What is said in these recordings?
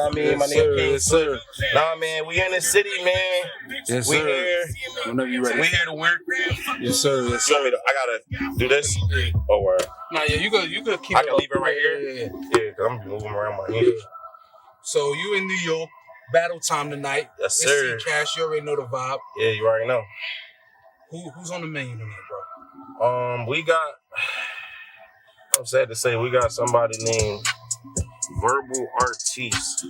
I mean, my nigga King Sir. Nah, man, we in the city, man. Yes, we sir. here. Whenever you ready. We here to work. Yes, sir. Yes, You want sir. me to, I gotta do this? Oh, word. Nah, yeah, you could keep I it. can leave it right here? Yeah. Yeah, because I'm moving around my hands. So you in New York, battle time tonight. Yes, sir. It's Ccash, you already know the vibe. Yeah, you already know. Who's on the menu tonight, bro? We got, I'm sad to say, we got somebody named Verbal Artiste.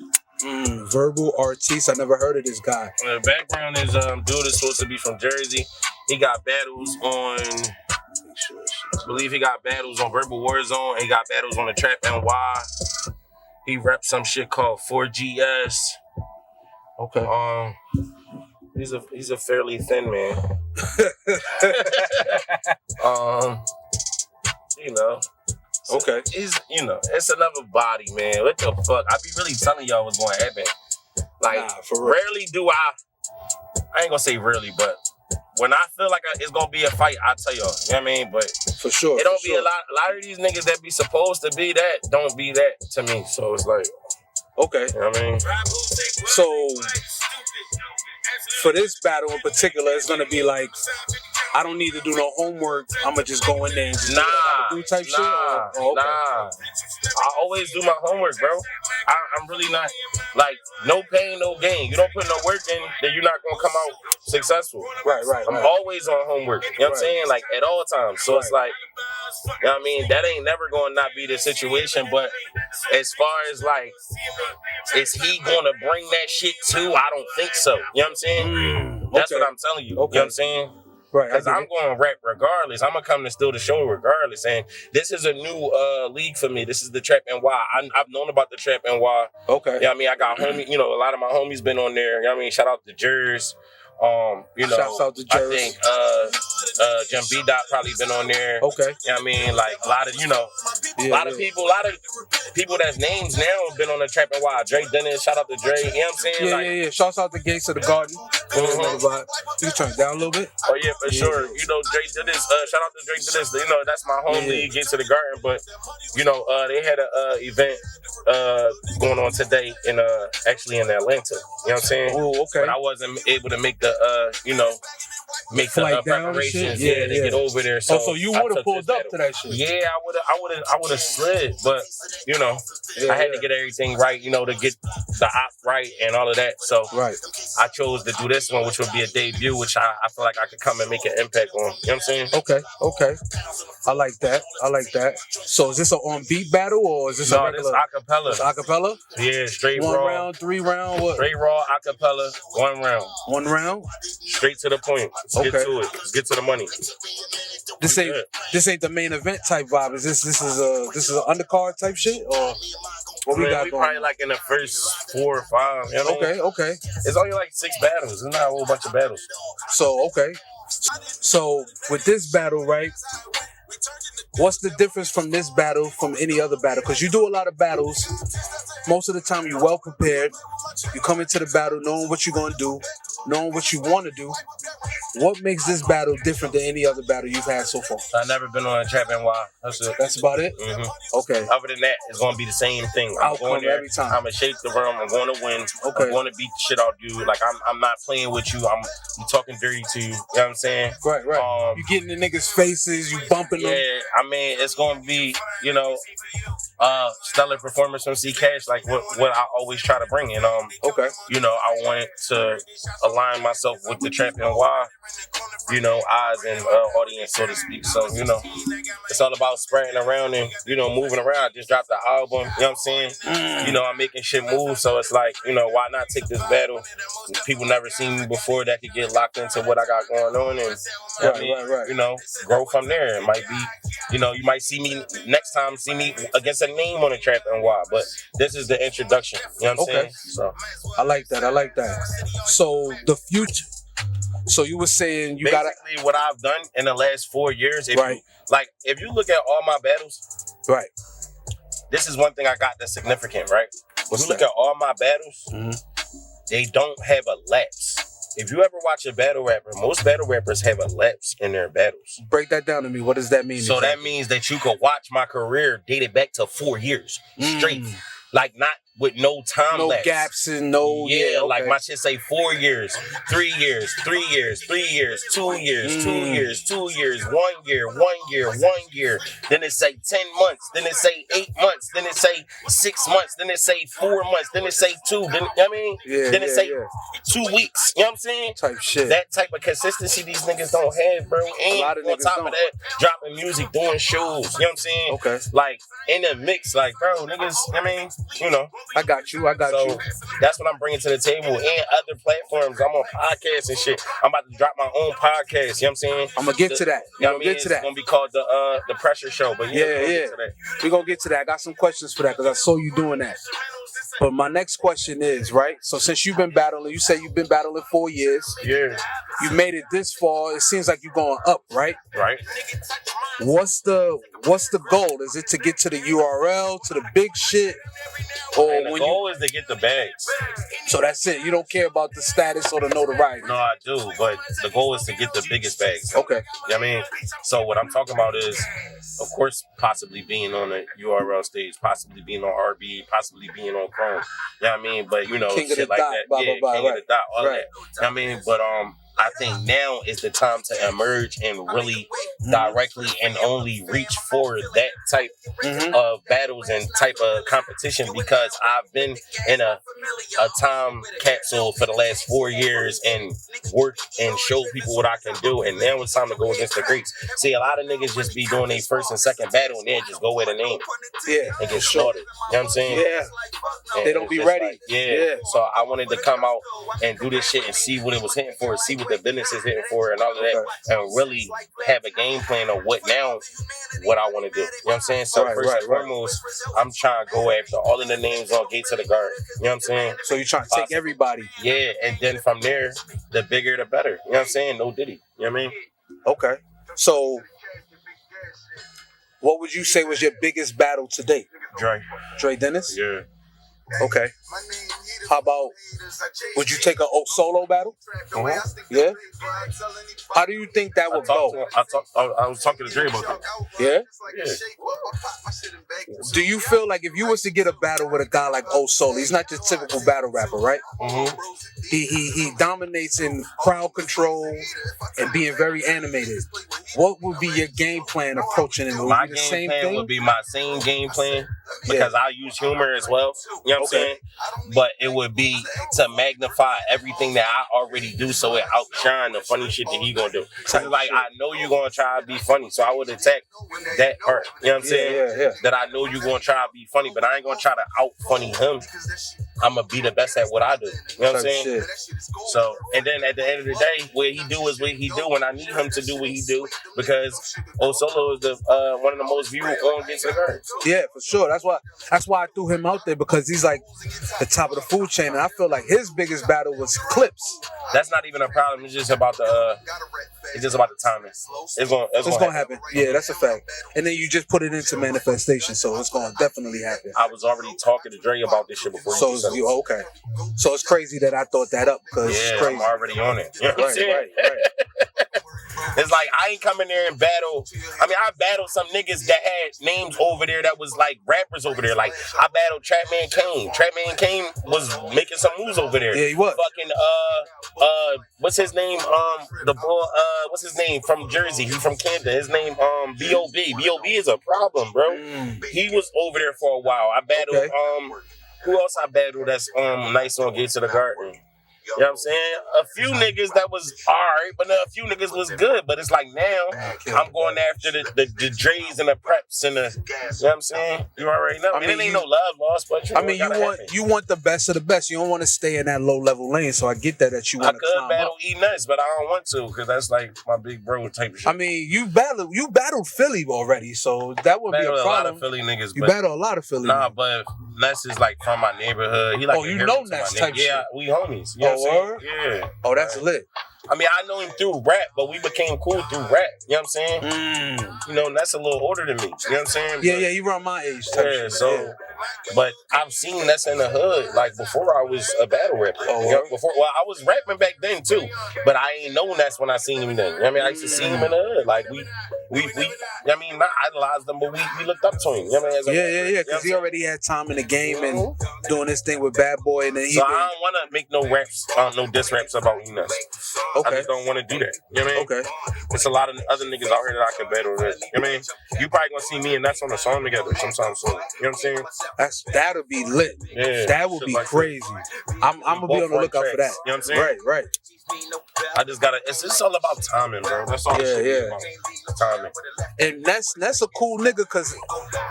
Verbal Artiste. I never heard of this guy. The background is dude is supposed to be from Jersey. He got battles on, I believe he got battles on Verbal Warzone. He got battles on the Trap NY. He reps some shit called 4GS. Okay. He's a fairly thin man. You know. Okay. He's, you know, it's another body, man. What the fuck? I be really telling y'all what's going to happen. Like, for real. rarely do I ain't gonna say rarely, but when I feel like it's gonna be a fight, I tell y'all. You know what I mean? But for sure. It don't be a lot of these niggas that be supposed to be that don't be that to me. So it's like, okay. You know what I mean? So for this battle in particular, it's gonna be like, I don't need to do no homework. I'ma just go in there and just do what I gotta do type shit. Okay. Nah. I always do my homework, bro. I'm really not like no pain, no gain. You don't put no work in, then you're not gonna come out successful. Right. I'm always on homework. You know what I'm saying? Like at all times. So it's like, you know what I mean? That ain't never gonna not be the situation. But as far as like, is he gonna bring that shit too? I don't think so. You know what I'm saying? That's what I'm telling you. Okay. You know what I'm saying? Right. Because I'm going to rap regardless. I'm going to come to steal the show regardless. And this is a new league for me. This is the Trap NY. I've known about the Trap NY. Okay. You know what I mean? I got homies, you know, a lot of my homies been on there. You know what I mean? Shout out to Jers. You know, shouts out to Jers. I think Jim B. Dot probably been on there. Okay. You know what I mean? Like a lot of, you know, a lot of people that's names now have been on the Trap NY. Dre Dennis, shout out to Dre. You know what I'm saying? Yeah. Shouts out to Gates of the Garden. You can turn it down a little bit. Oh yeah, for sure. You know, Dre Dennis. Shout out to Dre Dennis. You know, that's my home league. Get to the Garden, but you know, they had a event going on today in actually in Atlanta. You know what I'm saying? Oh, okay. But I wasn't able to make the you know, make the preparations. Yeah, to get over there. So you would have pulled up to that shit. Yeah, I would have slid, but you know, I had to get everything right. You know, to get the op right and all of that. So I chose to do this one, which would be a debut, which I feel like I could come and make an impact on. You know what I'm saying? Okay. I like that. So is this an on beat battle or is this a regular? No, this acapella. It's acapella? Yeah, straight one raw. 1 round, 3 round, what? Straight raw acapella, 1 round. 1 round? Straight to the point. Let's get to it. Let's get to the money. This ain't the main event type vibe. Is this is an undercard type shit or what we got we going? Probably like in the first 4 or 5. You know what I mean? Okay. It's only like 6 battles. It's not a whole bunch of battles. So So with this battle, right? What's the difference from this battle from any other battle? Because you do a lot of battles. Most of the time, you're well prepared. You come into the battle knowing what you're going to do, knowing what you want to do. What makes this battle different than any other battle you've had so far? I've never been on a Trap NY. That's it. That's about it? Mm-hmm. Okay. Other than that, it's going to be the same thing. I'm going there every time. I'm going to shake the room. I'm going to win. Okay. I'm going to beat the shit out of you. Like, I'm not playing with you. I'm talking dirty to you. You know what I'm saying? Right. You getting in niggas' faces. You bumping them. Yeah. I mean, it's going to be, you know, stellar performance from Ccash, like what I always try to bring. And, you know, I wanted to align myself with the Trap NY, you know, eyes and audience, so to speak. So, you know, it's all about spreading around and, you know, moving around. I just dropped the album, you know what I'm saying? You know, I'm making shit move. So it's like, you know, why not take this battle? People never seen me before that could get locked into what I got going on and, you know, grow from there. It might be, you know, you might see me next time, see me against a name on the Trap NY, but this is the introduction. You know what I'm saying? So I like that. So the future. So you were saying you got basically what I've done in the last 4 years. If you look at all my battles, this is one thing I got that's significant, right? When you look at all my battles, they don't have a lapse. If you ever watch a battle rapper, most battle rappers have a lapse in their battles. Break that down to me. What does that mean? So that means that you could watch my career dated back to 4 years straight. Like not with no time no lapse. gaps and no like my shit say 4 years, 3 years, 3 years, 3 years, 2 years, 2 years, 2 years, 1 year, 1 year, 1 year. Then it say 10 months. Then it say 8 months. Then it say 6 months. Then it say 4 months. Then it say 2. Then then it say 2 weeks. You know what I'm saying? Type shit. That type of consistency these niggas don't have, bro. And a lot of on niggas top don't. of that, dropping music, doing shows. You know what I'm saying? Okay. Like in the mix, like bro, niggas. I mean, you know. I got you. So that's what I'm bringing to the table, and other platforms. I'm on podcasts and shit. I'm about to drop my own podcast. You know what I'm saying? I'm gonna get to that. You know what I mean? It's gonna be called the Pressure Show. But we're gonna get to that. I got some questions for that because I saw you doing that. But my next question is, right? So since you've been battling, you say you've been battling 4 years. Yeah. You made it this far. It seems like you're going up, right? Right. What's the goal? Is it to get to the URL, to the big shit? Or and the goal is to get the bags. So that's it. You don't care about the status or the notoriety. No, I do, but the goal is to get the biggest bags. Okay. You know what I mean? So what I'm talking about is, of course, possibly being on the URL stage, possibly being on RB, possibly being on Chrome. You know what I mean? But you know, King shit of the like dot, that. blah, Yeah, blah, blah, King right. of the dot, all Right. that. You know what I mean? But I think now is the time to emerge and really directly and only reach for that type of battles and type of competition, because I've been in a time capsule for the last 4 years and worked and showed people what I can do, and now it's time to go against the greats. See, a lot of niggas just be doing their first and second battle and then just go with a name and get slaughtered. You know what I'm saying? Yeah. And They don't be ready. Like, So I wanted to come out and do this shit and see what it was hitting for, see what the business is hitting for and all of that, and really have a game plan of what I want to do. You know what I'm saying? So first and foremost, I'm trying to go after all of the names on Gates of the Guard. You know what I'm saying? So you're trying to take everybody. Yeah, and then from there, the bigger the better. You know what I'm saying? No Diddy. You know what I mean? Okay. So what would you say was your biggest battle to date? Dre Dennis? Yeah. Okay. How about, would you take a solo battle? Yeah? How do you think that would go? I was talking to Dre about that. Yeah? Yeah. Do you feel like if you was to get a battle with a guy like Solo, he's not your typical battle rapper, right? He dominates in crowd control and being very animated. What would be your game plan approaching him? My game plan would be my same game plan, because I use humor as well. You know what I'm saying? But it would be to magnify everything that I already do, so it outshine the funny shit that he gonna do. So like, I know you're gonna try to be funny, so I would attack that part. You know what I'm saying? That I know you're gonna try to be funny, but I ain't gonna try to out funny him. I'm gonna be the best at what I do. You know what I'm saying? So, and then at the end of the day, what he do is what he do, and I need him to do what he do, because Solo is the one of the most viewed on Gates of the Guard. Yeah, for sure. That's why I threw him out there, because he's like the top of the food chain, and I feel like his biggest battle was Clips. That's not even a problem. It's just about the timing. It's gonna happen. Yeah, that's a fact. And then you just put it into manifestation, so it's gonna definitely happen. I was already talking to Dre about this shit before. Okay. So it's crazy that I thought that up, because it's crazy. I'm already on it. You know what I'm saying? Right. It's like, I ain't coming there and battle. I mean, I battled some niggas that had names over there that was like rappers over there. Like, I battled Trapman Kane. Trapman Kane was making some moves over there. Yeah, he was. Fucking, what's his name? The boy, what's his name? From Jersey. He from Camden. His name, B.O.B. B.O.B. is a problem, bro. He was over there for a while. I battled, who else I battled that's nice on Gates of the Garden? You know what I'm saying? A few niggas that was alright, but a few niggas was good. But it's like, now I'm going after the Dre's and the Preps and the, you know what I'm saying? You already know. I mean, it ain't no love lost, but you want the best of the best. You don't want to stay in that low level lane. So I get that you want to climb up. I could battle E-Nuts, but I don't want to, because that's like my big bro type of shit. I mean, you battled Philly already, so that would be a problem. A lot of Philly niggas. You battle a lot of Philly. Nah, but Nuts is like from my neighborhood. He like, you know Nuts type shit. Yeah, we homies. You know what I'm saying? Yeah. Oh, that's lit. I mean, I know him through rap, but we became cool through rap. You know what I'm saying? You know, and that's a little older than me. You know what I'm saying? Yeah, you around my age. But I've seen that's in the hood, like, before I was a battle rapper. You know, I was rapping back then too, but I ain't known that's when I seen him then. You know what I mean? I used to see him in the hood. Like, I mean, not idolized him, but we looked up to him. You know what I mean? Yeah, because he already had time in the game and doing this thing with Bad Boy, and then So I don't want to make no raps, no diss raps about Enos. I just don't want to do that. You know what I mean? Okay. There's a lot of other niggas out here that I can battle with. You know what I mean? You probably gonna see me and Ness on a song together sometime soon. You know what I'm saying? That'll be lit. Yeah, that would be like crazy. I'm gonna be on the lookout for that. You know what I'm saying? Right. I just gotta. It's just all about timing, bro. That's all. About. Timing. And that's a cool nigga, cause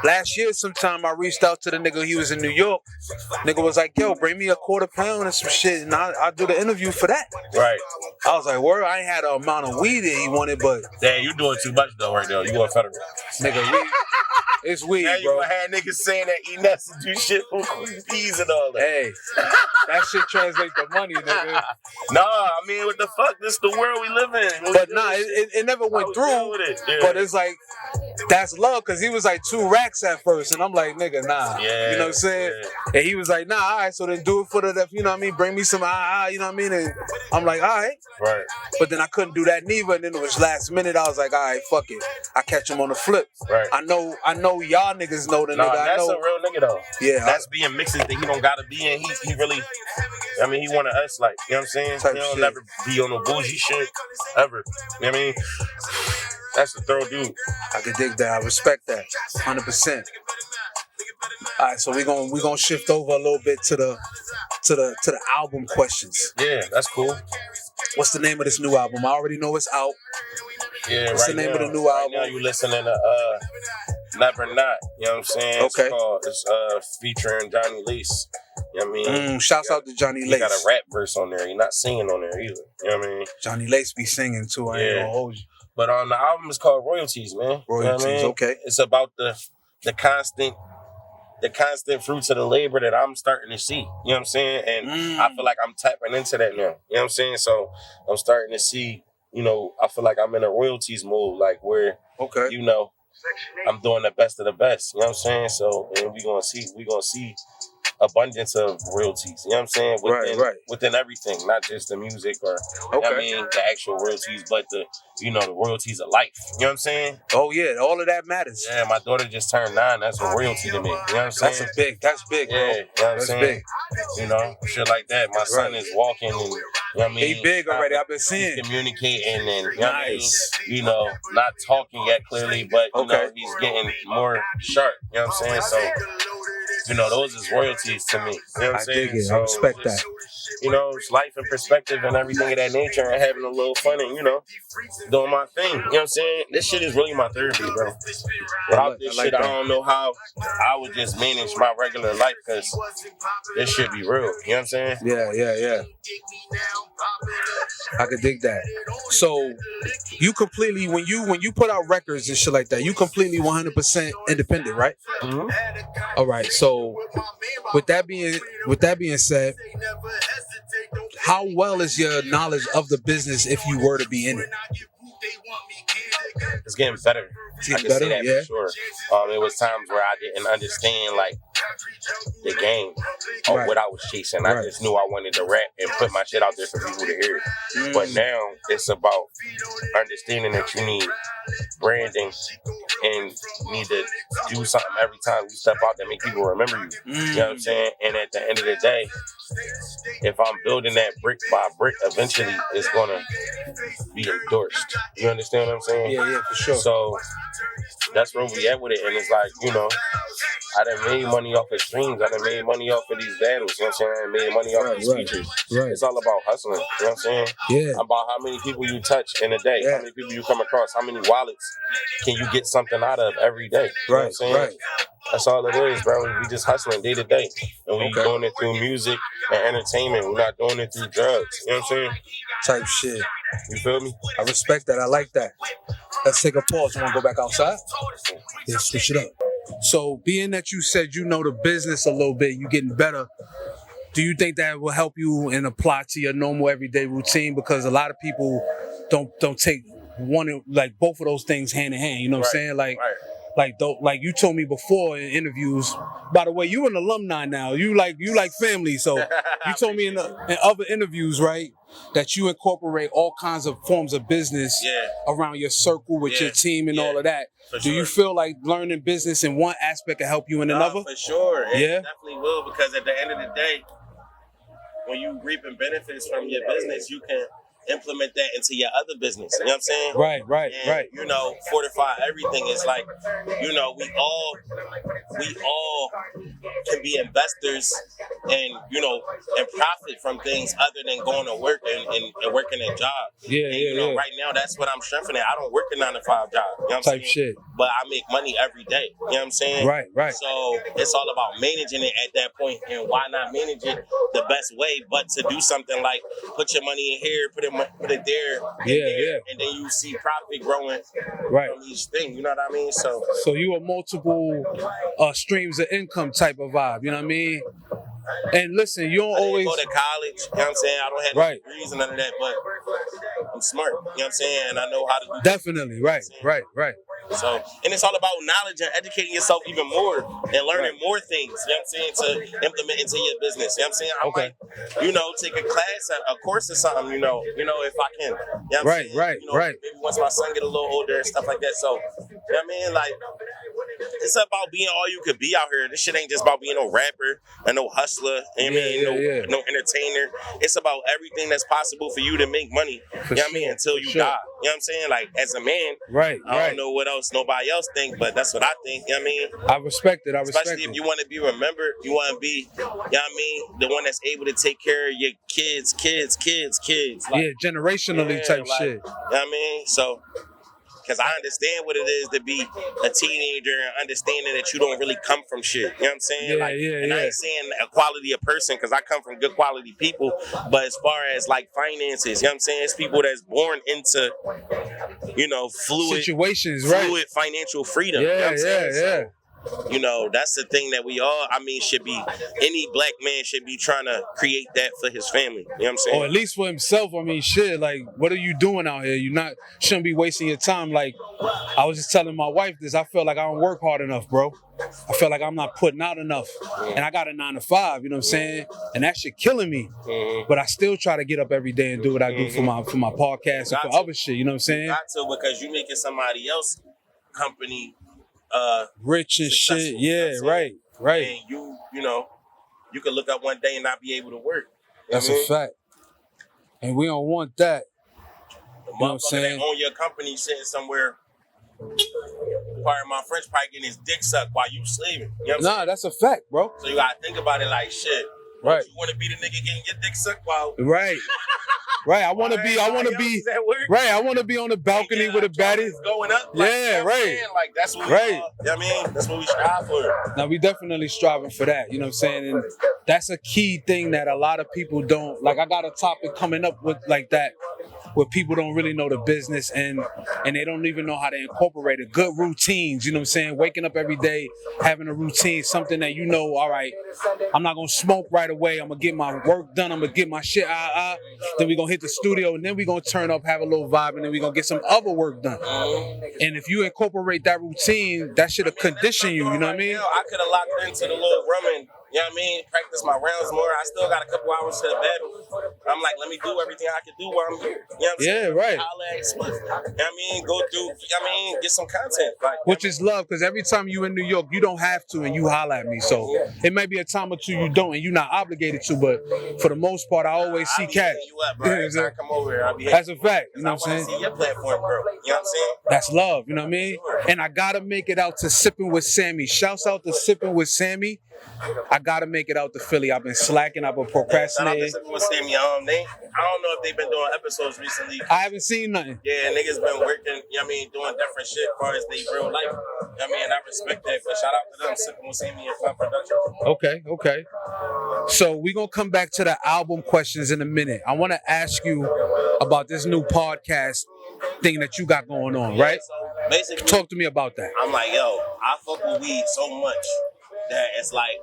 last year sometime I reached out to the nigga. He was in New York. Nigga was like, "Yo, bring me a quarter pound and some shit, and I'll do the interview for that." Right. I was like, "Word, I ain't had the amount of weed that he wanted, but damn, you doing too much though, right now. You going federal, nigga. Weed. It's weed, now bro. You gonna have niggas saying that Enes to do shit for fees and all that. Hey, that shit translate to money, nigga. Nah, I mean, what the fuck? This the world we live in. But nah, it never went through. Yeah. But it's like, that's love, because he was like 2 racks at first. And I'm like, nigga, nah. Yeah, you know what I'm saying? Yeah. And he was like, nah, all right, so then do it for the, you know what I mean? Bring me some, you know what I mean? And I'm like, all right. Right. But then I couldn't do that neither. And then it was last minute. I was like, all right, fuck it. I catch him on the flip. Right. I know y'all niggas know the nigga. That's a real nigga, though. Yeah. That's being mixes that he don't gotta be in. He really, I mean, he wanted us, like, you know what I'm saying? He don't never be on no bougie shit, ever. You know what I mean? That's the thorough dude. I can dig that. I respect that. 100%. All right, so we're gonna shift over a little bit to the album questions. Yeah, that's cool. What's the name of this new album? I already know it's out. Yeah, What's the name of the new album? Right now you listening to Never Not. You know what I'm saying? Okay. It's featuring Johnny Lace. You know what I mean? Shouts out to Johnny Lace. He got a rap verse on there. He's not singing on there either. You know what I mean? Johnny Lace be singing too. I ain't gonna hold you. But on the album is called Royalties, man. Royalties, you know what I mean? Okay. It's about the constant fruits of the labor that I'm starting to see. You know what I'm saying? And I feel like I'm tapping into that now. You know what I'm saying? So I'm starting to see, you know, I feel like I'm in a royalties mode, like where, you know, I'm doing the best of the best. You know what I'm saying? So, and we're gonna see abundance of royalties. You know what I'm saying? Within everything, not just the music or I mean the actual royalties, but the royalties of life. You know what I'm saying? Oh yeah, all of that matters. Yeah, my daughter just turned 9. That's a royalty to me. You know what I'm saying? That's big, bro. Yeah, you know what I'm saying? Big. You know, shit like that. My son is walking and you know what I mean? He big already, I've been seeing. Communicating and you know what I mean? You know, not talking yet clearly, but you know, he's getting more sharp. You know what I'm saying? So you know, those is royalties to me. You know what I'm saying? I dig it. I respect that. You know, it's life and perspective and everything of that nature and having a little fun and, you know, doing my thing. You know what I'm saying? This shit is really my therapy, bro. Without this shit, I don't know how I would just manage my regular life because this shit be real. You know what I'm saying? Yeah. I could dig that. So you completely, when you put out records and shit like that, you completely 100% independent, right? Mm-hmm. All right. So with that being said, how well is your knowledge of the business if you were to be in it? It's getting better. I can say that for sure. It was times where I didn't understand like the game or what I was chasing. I just knew I wanted to rap and put my shit out there for people to hear. But now it's about understanding that you need branding and need to do something every time you step out that make people remember you. You know what I'm saying? And at the end of the day, if I'm building that brick by brick, eventually it's gonna be endorsed. You understand what I'm saying? Yeah, for sure. So that's where we at with it. And it's like, you know, I done made money off of streams. I done made money off of these battles. You know what I'm saying? I done made money off of these features. It's all about hustling. You know what I'm saying? Yeah. About how many people you touch in a day. How many people you come across. How many wallets can you get something out of every day? You know what I'm saying? That's all it is, bro. We just hustling day to day. And we doing it through music and entertainment. We're not doing it through drugs. You know what I'm saying? Type shit. You feel me? I respect that. I like that. Let's take a pause. You want to go back outside? Yeah, switch it up. So, being that you said you know the business a little bit, you getting better, do you think that will help you and apply to your normal everyday routine? Because a lot of people don't take one, like both of those things hand in hand. You know what I'm saying? Like, like you told me before in interviews. By the way, you an alumni now. You like family. So you told me in other interviews, right, that you incorporate all kinds of forms of business around your circle with your team and all of that. Do you feel like learning business in one aspect can help you in another? For sure. It definitely will, because at the end of the day, when you reaping benefits from your business, you can implement that into your other business. You know what I'm saying? Right. You know, fortify everything. Is like, you know, we all can be investors and, you know, and profit from things other than going to work and working a job. You know, right now that's what I'm strengthening. I don't work a 9 to 5 job. You know what I'm saying? Shit. But I make money every day. You know what I'm saying? Right. So it's all about managing it at that point, and why not manage it the best way, but to do something like put your money in here, put it there, and then you see profit growing from each thing. You know what I mean? So you a multiple streams of income type of vibe. You know what I mean? And listen, you don't always go to college. You know what I'm saying? I don't have no degrees and none of that, but I'm smart. You know what I'm saying? And I know how to do definitely. Right. So, and it's all about knowledge and educating yourself even more and learning more things, you know what I'm saying, to implement into your business. You know what I'm saying? I might, you know, take a class, a course or something, you know, if I can. You know what I'm saying? You know, maybe once my son get a little older and stuff like that. So, you know what I mean? Like, it's about being all you could be out here. This shit ain't just about being no rapper and no hustler, you know what I mean? No entertainer. It's about everything that's possible for you to make money, you know what I mean, until you die. You know what I'm saying? Like, as a man, I don't know what else nobody else think, but that's what I think, you know what I mean? I respect it. Especially if you want to be remembered, you want to be, you know what I mean, the one that's able to take care of your kids. Like, generationally type shit. You know what I mean? So, because I understand what it is to be a teenager and understanding that you don't really come from shit. You know what I'm saying? I ain't saying a quality of person, because I come from good quality people. But as far as like finances, you know what I'm saying? It's people that's born into, you know, fluid situations, fluid financial freedom. You know what I'm saying? So, you know, that's the thing that we all, I mean, should be, any black man should be trying to create that for his family. You know what I'm saying? Or at least for himself. I mean, shit, like, what are you doing out here? Shouldn't be wasting your time. Like, I was just telling my wife this. I feel like I don't work hard enough, bro. I feel like I'm not putting out enough. And I got a 9 to 5, you know what I'm saying? And that shit killing me. But I still try to get up every day and do what I do for my podcast and for other shit, you know what I'm saying? You got to, because you making somebody else company rich and shit. Right. And you know, you can look up one day and not be able to work. That's a fact. And we don't want that. The motherfucker that own your company sitting somewhere, pardon my French, probably getting his dick sucked while you slaving. You know what I'm saying? That's a fact, bro. So you gotta think about it like shit. Right. You want to be the nigga getting your dick sucked while. Right. I want to be on the balcony with a baddie. Going up. Like, like, that's what we you know what I mean? That's what we strive for. Now, we definitely striving for that, you know what I'm saying? And that's a key thing that a lot of people don't, like, I got a topic coming up with like that, where people don't really know the business and they don't even know how to incorporate it. Good routines, you know what I'm saying? Waking up every day, having a routine, something that you know, all right, I'm not going to smoke right away. I'm going to get my work done. I'm going to get my shit then we're going to hit the studio, and then we're going to turn up, have a little vibe, and then we're going to get some other work done. And if you incorporate that routine, that should have conditioned you, you know what I mean? I could have locked into the little rumming, you know what I mean? Practice my rounds more. I still got a couple hours to the battle. I'm like, let me do everything I can do while I'm here. You know what I'm saying? Right. You know what I mean? Go through, you know what I mean? Get some content. Like, which is love, because every time you in New York, you don't have to, and you holler at me. So it may be a time or two you don't, and you're not obligated to, but for the most part, I always see Ccash. You up, bro. Every time I come over here, I'll be That's a fact. You know what I'm saying? See your platform, bro. You know what I'm saying? That's love. You know what I mean? And I gotta make it out to Sipping with Sammy. Shouts out to Sipping with Sammy. I gotta make it out to Philly. I've been slacking. I've been procrastinating. Shout out to Sipping with Sammy. I don't know if they've been doing episodes recently. I haven't seen nothing. Yeah, niggas been working, you know what I mean, doing different shit as far as they real life. You know what I mean? I respect that. But shout out to them, Sipping with Sammy and Fun Production. Okay. So we're gonna come back to the album questions in a minute. I wanna ask you about this new podcast thing that you got going on, right? So basically, talk to me about that. I'm like, yo, I fuck with weed so much that it's like,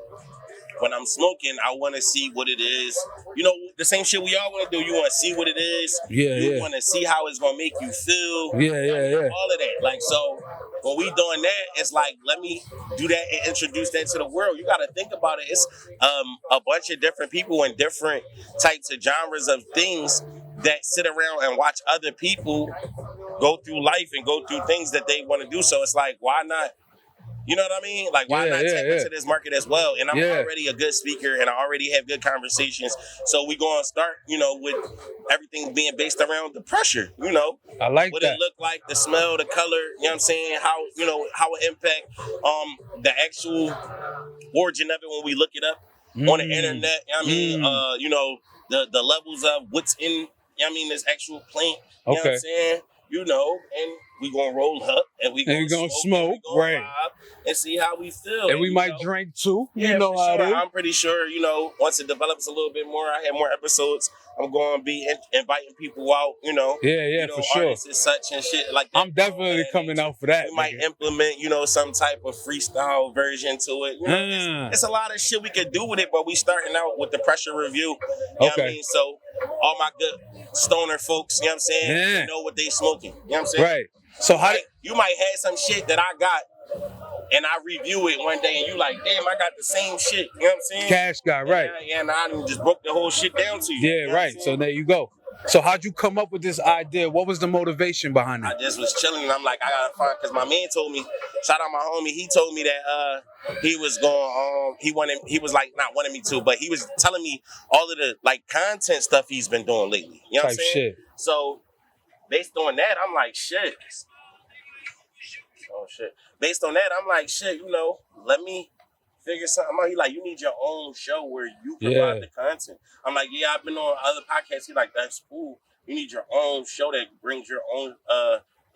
when I'm smoking, I want to see what it is. You know, the same shit we all want to do. You want to see what it is. You want to see how it's going to make you feel. Yeah. All of that. Like, so when we doing that, it's like, let me do that and introduce that to the world. You got to think about it. It's a bunch of different people in different types of genres of things that sit around and watch other people go through life and go through things that they want to do. So it's like, why not? You know what I mean? Like, why not tap into this market as well? And I'm already a good speaker, and I already have good conversations. So we going to start, with everything being based around the pressure, I like what that. It look like, the smell, the color, you know what I'm saying? How, how it impact the actual origin of it when we look it up on the internet. You know what I mean? The levels of what's in, this actual plant. You know what I'm saying? And we gonna roll up and we gonna smoke, and we gonna right? vibe and see how we feel. And we might drink too. Yeah, know how it is. I'm pretty sure. Once it develops a little bit more, I have more episodes. I'm going to be inviting people out. For sure. Artists and such and shit like that. I'm definitely coming out for that. We might implement, some type of freestyle version to it. It's a lot of shit we could do with it, but we starting out with the pressure review. You know what I mean? So all my good stoner folks, you know what I'm saying, they know what they smoking. You know what I'm saying? Right. So how you might have some shit that I got and I review it one day and you like, damn, I got the same shit. You know what I'm saying? Cash guy, right. And I just broke the whole shit down to you. Yeah, right. So there you go. So how'd you come up with this idea? What was the motivation behind it? I just was chilling and I'm like, I gotta find, because my man told me, shout out my homie, he told me that he was going, he was like, not wanting me to, but he was telling me all of the like content stuff he's been doing lately. You know what I'm saying? Shit. So based on that, I'm like, shit. Oh shit. Based on that, I'm like, shit, let me figure something out. He like, you need your own show where you provide the content. I'm like, yeah, I've been on other podcasts. He like, that's cool. You need your own show that brings your own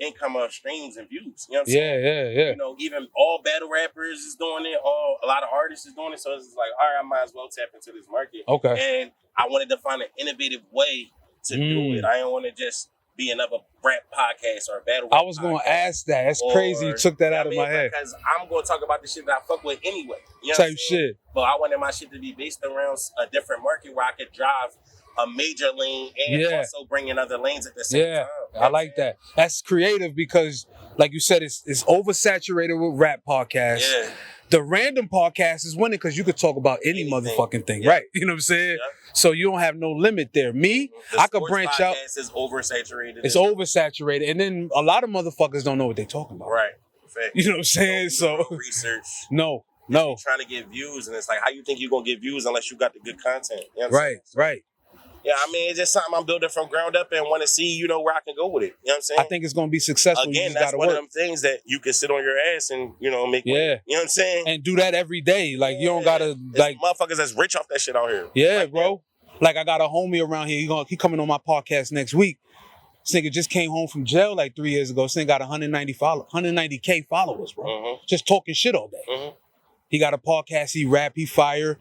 income of streams and views. You know what I'm saying? Yeah. Even all battle rappers is doing it. A lot of artists is doing it. So it's like, all right, I might as well tap into this market. Okay. And I wanted to find an innovative way to do it. I didn't want to just be another rap podcast or battle rap. I was going to ask that. That's crazy. You took that out of my head. Because I'm going to talk about the shit that I fuck with anyway. You know Type shit. But I wanted my shit to be based around a different market where I could drive a major lane and also bring in other lanes at the same time. I like that. That's creative because, like you said, it's oversaturated with rap podcasts. Yeah. The random podcast is winning because you could talk about any motherfucking thing, right? You know what I'm saying? So you don't have no limit there. Me, I could branch out. Is oversaturated. It's oversaturated, and then a lot of motherfuckers don't know what they're talking about. Right. You know what I'm saying? So research. No. Trying to get views, and it's like, how you think you gonna get views unless you got the good content? You know what I'm saying? Right. Yeah, it's just something I'm building from ground up and want to see, where I can go with it. You know what I'm saying? I think it's going to be successful. Again, that's one of them things that you can sit on your ass and, make money. You know what I'm saying? And do that every day. Like, you don't got to, like... motherfuckers that's rich off that shit out here. Yeah, like, bro. Like, I got a homie around here. He coming on my podcast next week. This nigga just came home from jail like 3 years ago. This nigga got 190K followers, bro. Just talking shit all day. He got a podcast. He rap. He fire.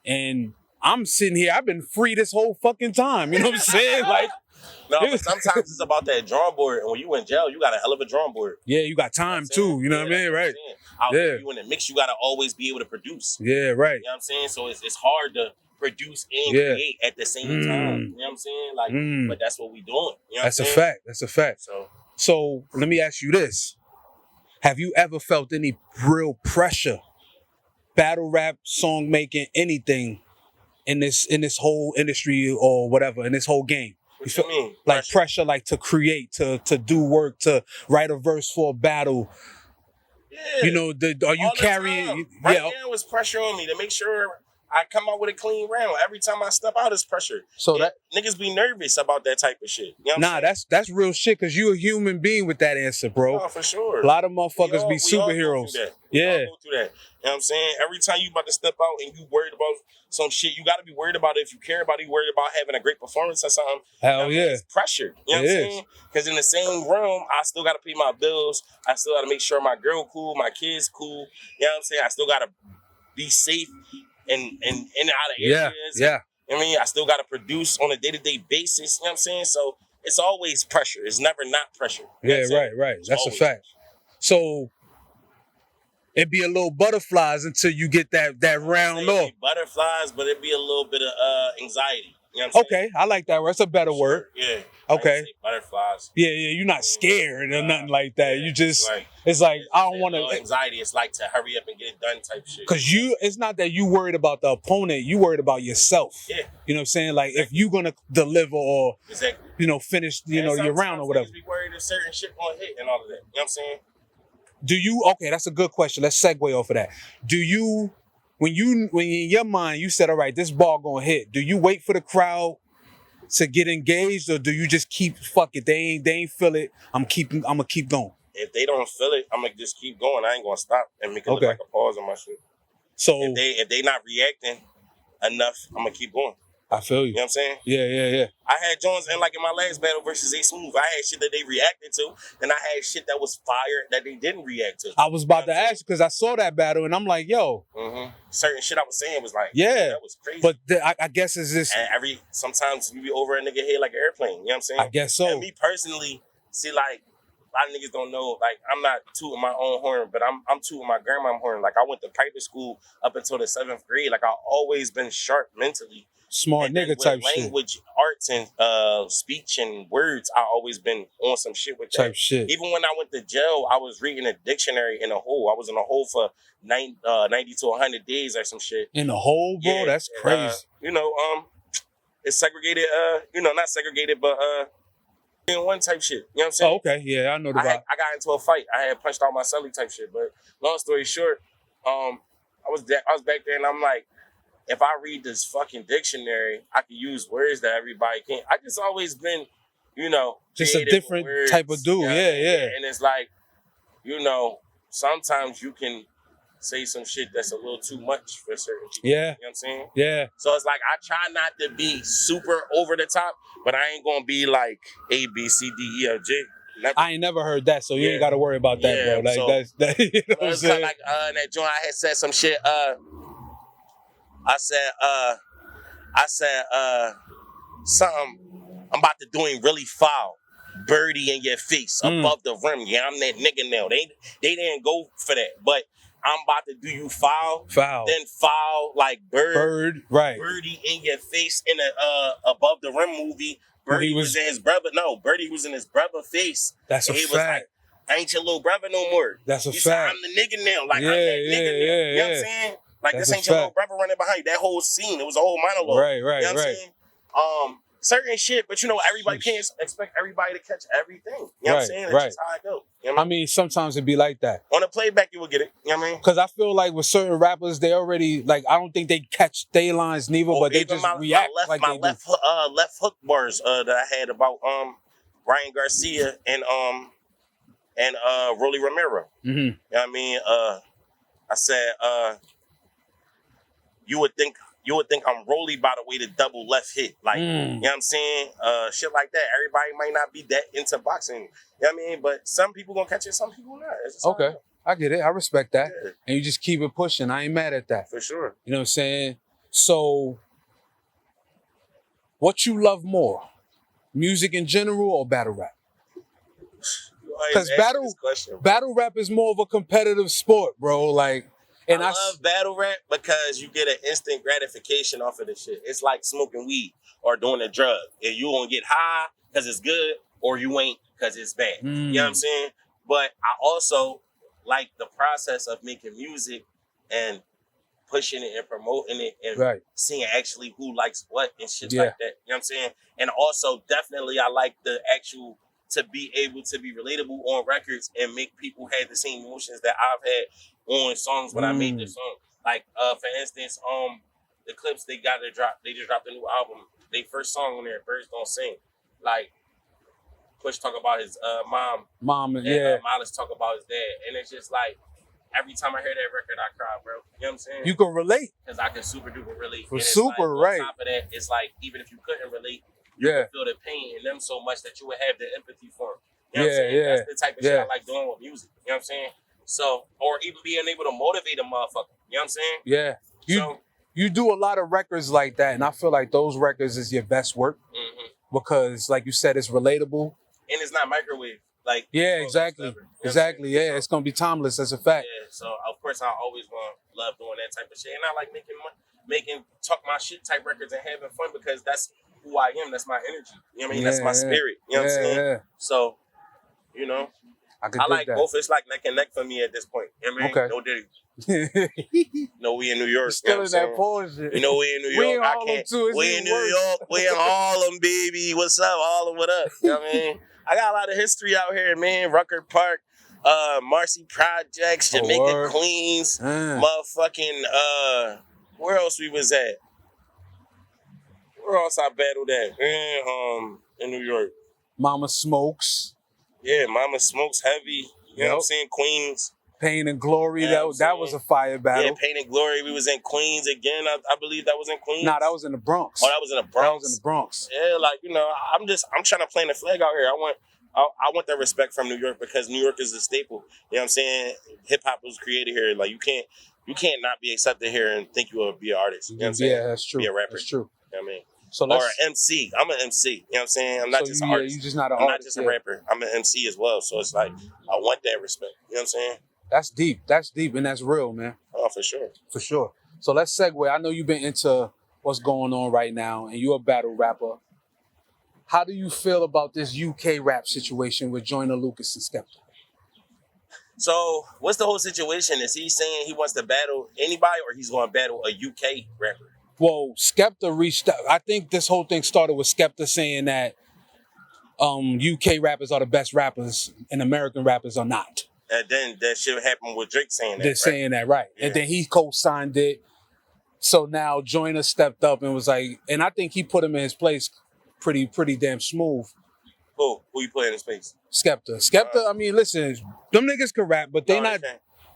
And... I'm sitting here. I've been free this whole fucking time. You know what I'm saying? Like, no, but sometimes it's about that drawing board. And when you in jail, you got a hell of a drawing board. Yeah, you got time too. You know what I mean? Right. If you in the mix, you got to always be able to produce. Yeah, right. You know what I'm saying? So it's hard to produce and create at the same time. You know what I'm saying? Like, but that's what we doing. You know that's a fact. That's a fact. So let me ask you this: have you ever felt any real pressure, battle rap, song making, anything? In this whole industry or whatever, in this whole game. What you mean? Like pressure, like to create, to do work, to write a verse for a battle. Yeah. Are you carrying... Right now it's pressure on me to make sure I come out with a clean round. Every time I step out, it's pressure. So that niggas be nervous about that type of shit. You know that's real shit, because you a human being with that answer, bro. Oh, for sure. A lot of motherfuckers be superheroes. We all go through that. You know what I'm saying? Every time you about to step out and you worried about some shit, you got to be worried about it. If you care about it, you worried about having a great performance or something. Hell yeah. It's pressure. You know what I'm saying? Because in the same room, I still got to pay my bills. I still got to make sure my girl cool, my kids cool. You know what I'm saying? I still got to be safe and in and out of areas. Yeah. I still got to produce on a day-to-day basis. You know what I'm saying? So it's always pressure. It's never not pressure. You know right. That's a fact. So it'd be a little butterflies until you get that round off. Butterflies, but it'd be a little bit of anxiety. You know what I'm saying? Okay, I like that word. It's a better word. Yeah. Okay. Say butterflies. Yeah, you're not scared or nothing like that. You just, Like, it's like, I don't want no to. anxiety. It's like to hurry up and get it done type shit. Because it's not that you worried about the opponent, you worried about yourself. Yeah. You know what I'm saying? Like, if you're going to deliver or, finish, your round or whatever. Be worried if certain shit gonna hit and all of that. You know what I'm saying? Okay, that's a good question. Let's segue off of that. Do you, when in your mind, you said, all right, this ball gonna hit, do you wait for the crowd to get engaged, or do you just keep, fuck it, they ain't feel it, I'm gonna keep going? If they don't feel it, I'm gonna just keep going. I ain't gonna stop and make it look like a pause on my shit. So if they not reacting enough, I'm gonna keep going. I feel you. You know what I'm saying? Yeah. I had Jones in my last battle versus A Smooth. I had shit that they reacted to, and I had shit that was fire that they didn't react to. I was about to ask you because I saw that battle and I'm like, yo. Certain shit I was saying was like, that was crazy. But I guess it's this. And sometimes you be over a nigga head like an airplane. You know what I'm saying? I guess so. And me personally, see, like, a lot of niggas don't know, like, I'm not tooting my own horn, but I'm tooting my grandma's horn. Like, I went to private school up until the 7th grade. Like, I've always been sharp mentally. Smart nigga type shit. Language, arts, and speech and words, I always been on some shit with that. Type shit. Even when I went to jail, I was reading a dictionary in a hole. I was in a hole for 90 to 100 days or some shit. In a hole, bro? Yeah, that's crazy. It's segregated, not segregated, but in one type shit. You know what I'm saying? Oh, okay. Yeah, I know the vibe. I got into a fight. I had punched out my celly type shit. But long story short, I was back there and I'm like, if I read this fucking dictionary, I can use words that everybody can't. I just always been, just a different type of dude. Yeah. And it's like, sometimes you can say some shit that's a little too much for certain people. Yeah. You know what I'm saying? Yeah. So it's like, I try not to be super over the top, but I ain't gonna be like A, B, C, D, E, F, G. Never. I ain't never heard that, so you ain't got to worry about that, bro. Like, so, that's that. You know what I'm saying? Like that joint, I had said some shit. I said something I'm about to doing really foul. Birdie in your face, above the rim. Yeah, I'm that nigga now. They didn't go for that. But I'm about to do you foul. Then foul like bird. Right. Birdie in your face in a above the rim movie. Birdie was in his brother. No, Birdie was in his brother face. That's a fact. Was like, I ain't your little brother no more. That's a he fact. Said, I'm the nigga now. Like, I'm that nigga now. You know what I'm saying? Like, this ain't your little brother running behind you. That whole scene, it was a whole monologue. Right, you know what I'm saying? Certain shit, but everybody can't expect everybody to catch everything. You know what I'm saying? That's just how I go. You know what I mean, sometimes it be like that. On the playback, you will get it. You know what I mean? Because I feel like with certain rappers, they already, like, I don't think they catch their lines neither, but they just react like they do. Left hook bars that I had about Ryan Garcia and Rolly Romero. Mm-hmm. You know what I mean? I said, you would think I'm Rolly by the way the double left hit. Like, you know what I'm saying? Shit like that. Everybody might not be that into boxing. You know what I mean? But some people gonna catch it, some people not. Okay. I get it. I respect that. Yeah. And you just keep it pushing. I ain't mad at that. For sure. You know what I'm saying? So, what you love more? Music in general or battle rap? Because battle rap is more of a competitive sport, bro. Like, and I love battle rap because you get an instant gratification off of the shit. It's like smoking weed or doing a drug. If you gonna get high because it's good, or you ain't because it's bad. You know what I'm saying? But I also like the process of making music and pushing it and promoting it and seeing actually who likes what and shit like that. You know what I'm saying? And also, definitely, I like the actual to be able to be relatable on records and make people have the same emotions that I've had on songs when I made the song. Like, for instance, the Clips they just dropped a new album. They first song on there, Birds Don't Sing. Like, Push talk about his mom. And Miles talk about his dad. And it's just like, every time I hear that record, I cry, bro. You know what I'm saying? You can relate. Because I can super duper relate. For super, right. On top of that, it's like, even if you couldn't relate, you can feel the pain in them so much that you would have the empathy for them. You know what I'm saying? That's the type of shit I like doing with music. You know what I'm saying? So, or even being able to motivate a motherfucker. You know what I'm saying? Yeah. You do a lot of records like that, and I feel like those records is your best work. Because, like you said, it's relatable. And it's not microwave. Like, exactly. Exactly. Yeah, it's gonna be timeless. That's a fact. Yeah. So of course I always love doing that type of shit, and I like making talk my shit type records and having fun because that's who I am. That's my energy. You know what I mean? That's my spirit. You know what I'm saying? Yeah. So, you know, I like both. It's like neck and neck for me at this point. You know what I mean? Okay. No Diddy. No, we in New York. Still in that bullshit. You know, we in New York. We in Harlem too. We in New York. We in Harlem, baby. What's up? Harlem, what up? You know what I mean? I got a lot of history out here, man. Rucker Park, Marcy Projects, Jamaica, Queens, motherfucking, where else we was at? Where else I battled at? In New York. Mama Smokes. Yeah, Mama Smokes heavy. You know what I'm saying? Queens. Pain and Glory. That was a fire battle. Yeah, Pain and Glory. We was in Queens again. I believe that was in Queens. Nah, that was in the Bronx. Oh, that was in the Bronx. That was in the Bronx. Yeah, like, you know, I'm trying to plant a flag out here. I want that respect from New York because New York is a staple. You know what I'm saying? Hip hop was created here. Like you can't not be accepted here and think you will be an artist. You know what I'm saying? Yeah, that's true. Be a rapper. That's true. You know what I mean? So or an MC. I'm an MC. You know what I'm saying? I'm not just an artist. You're just not an I'm artist. not just a rapper. I'm an MC as well. So it's like I want that respect. You know what I'm saying? That's deep. That's deep and that's real, man. Oh, for sure. For sure. So let's segue. I know you've been into what's going on right now and you're a battle rapper. How do you feel about this UK rap situation with Joyner Lucas and Skepta? So what's the whole situation? Is he saying he wants to battle anybody or he's going to battle a UK rapper? Well, Skepta reached out. I think this whole thing started with Skepta saying that UK rappers are the best rappers and American rappers are not. And then that shit happened with Drake saying that. They're saying that, right. Yeah. And then he co-signed it. So now Joyner stepped up and was like, and I think he put him in his place pretty damn smooth. Who you put in his place? Skepta, I mean, listen, them niggas can rap, but they not...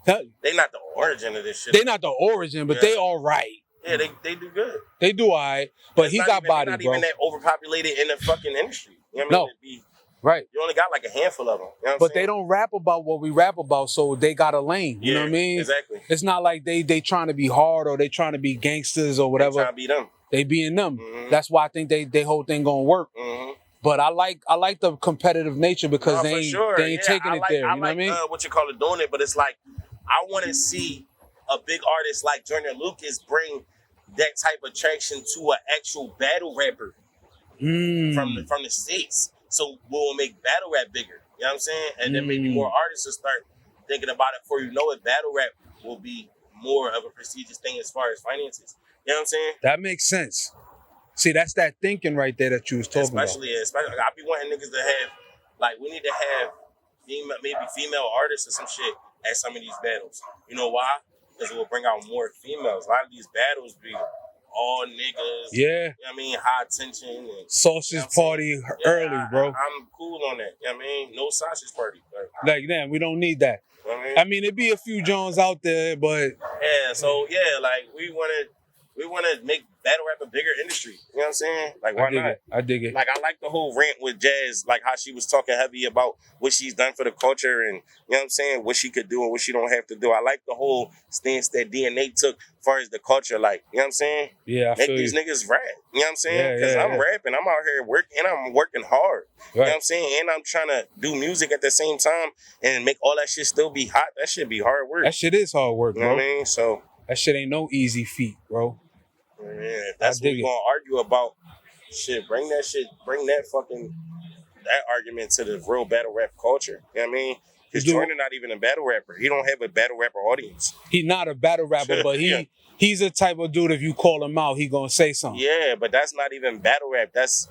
They not the origin of this shit. They not the origin, but they all right. Yeah, they do good. They do all right, but he got body, bro. Not even that overpopulated in the fucking industry. You know what I mean? Right. You only got like a handful of them. You know but they don't rap about what we rap about, so they got a lane. You know what I mean? Exactly. It's not like they trying to be hard or they trying to be gangsters or whatever. They trying to be them. They being them. Mm-hmm. That's why I think they whole thing gonna work. Mm-hmm. But I like the competitive nature because they ain't taking it there. You know what I mean? What you call it, doing it, but it's like I want to see a big artist like Joyner Lucas bring that type of traction to an actual battle rapper from the States. So we'll make battle rap bigger. You know what I'm saying? And then maybe more artists will start thinking about it before you know it. Battle rap will be more of a prestigious thing as far as finances. You know what I'm saying? That makes sense. See, that's that thinking right there that you was talking about. Especially, I be wanting niggas to have, like, we need to have maybe female artists or some shit at some of these battles. You know why? Because it will bring out more females. A lot of these battles be all niggas. Yeah. You know what I mean? High tension. And, sausage party early, bro. I'm cool on that. You know what I mean? No sausage party. Like, damn, we don't need that. You know what I mean? I mean, it'd be a few Jones out there, but... Yeah, so, yeah, like, we want to make battle rap a bigger industry. You know what I'm saying? Like, why not? I dig it. Like, I like the whole rant with Jazz, like how she was talking heavy about what she's done for the culture and, you know what I'm saying, what she could do and what she don't have to do. I like the whole stance that DNA took as far as the culture, like, you know what I'm saying? Yeah, I Make feel these niggas rap. You know what I'm saying? Because I'm rapping. I'm out here working, and I'm working hard. Right. You know what I'm saying? And I'm trying to do music at the same time and make all that shit still be hot. That shit be hard work. That shit is hard work, bro. You know what I mean? So... That shit ain't no easy feat, bro. Yeah, that's what we're gonna argue about. Shit, bring that argument to the real battle rap culture. You know what I mean? Because Joyner not even a battle rapper. He don't have a battle rapper audience. He's not a battle rapper, but he's the type of dude, if you call him out, he gonna say something. Yeah, but that's not even battle rap. That's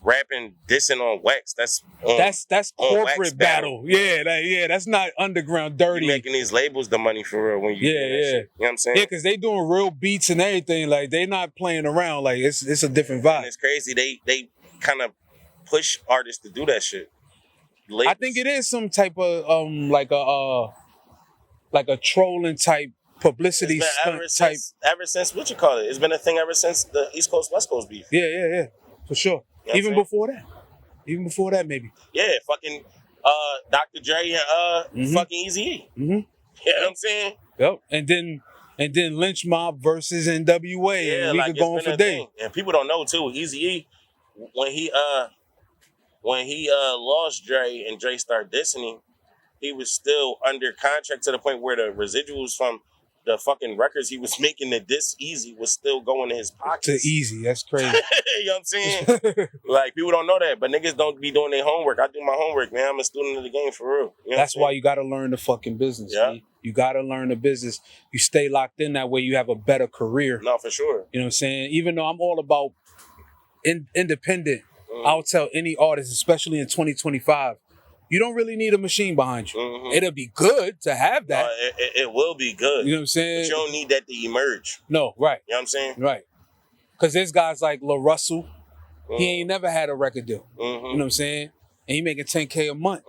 rapping, dissing on wax. That's corporate battle. Yeah, that's not underground dirty. You making these labels the money for real when you do that shit. You know what I'm saying? Yeah, because they doing real beats and everything. Like, they not playing around. Like, it's a different vibe. And it's crazy. They kind of push artists to do that shit. Labels. I think it is some type of like a trolling type publicity stunt type. Ever since what you call it? It's been a thing ever since the East Coast West Coast beef. Yeah, for sure. You know Even before that, maybe. Yeah, fucking Dr. Dre and fucking Eazy-E. You know what I'm saying? Yep. And then Lynch Mob versus NWA. Yeah, and we could go on for days. And people don't know too. Eazy-E, when he lost Dre and Dre started dissing him, he was still under contract to the point where the residuals from the fucking records he was making that this easy was still going in his pockets. To easy, that's crazy. You know what I'm saying? Like, people don't know that, but niggas don't be doing their homework. I do my homework, man. I'm a student of the game for real. You know that's why you got to learn the fucking business. Yeah. Man. You got to learn the business. You stay locked in, that way you have a better career. No, for sure. You know what I'm saying? Even though I'm all about independent, I'll tell any artist, especially in 2025, you don't really need a machine behind you. It'll be good to have that. It will be good. You know what I'm saying? But you don't need that to emerge. No, right. You know what I'm saying? Right. Because there's guys like Lil Russell. He ain't never had a record deal. You know what I'm saying? And he making $10K a month.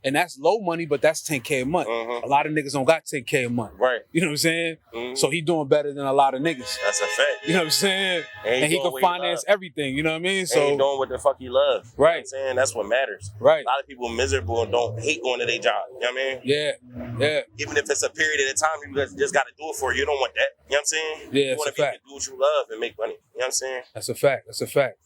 And that's low money, but that's $10K a month. A lot of niggas don't got $10K a month. Right. You know what I'm saying? So he doing better than a lot of niggas. That's a fact. You know what I'm saying? And he can finance everything. You know what I mean? So he doing what the fuck he love. Right. You know what I'm saying? That's what matters. Right. A lot of people miserable and don't hate going to their job. You know what I mean? Yeah. Yeah. Even if it's a period at a time, you just got to do it for you. You don't want that. You know what I'm saying? Yeah, you want to be able to do what you love and make money. You know what I'm saying? That's a fact. That's a fact.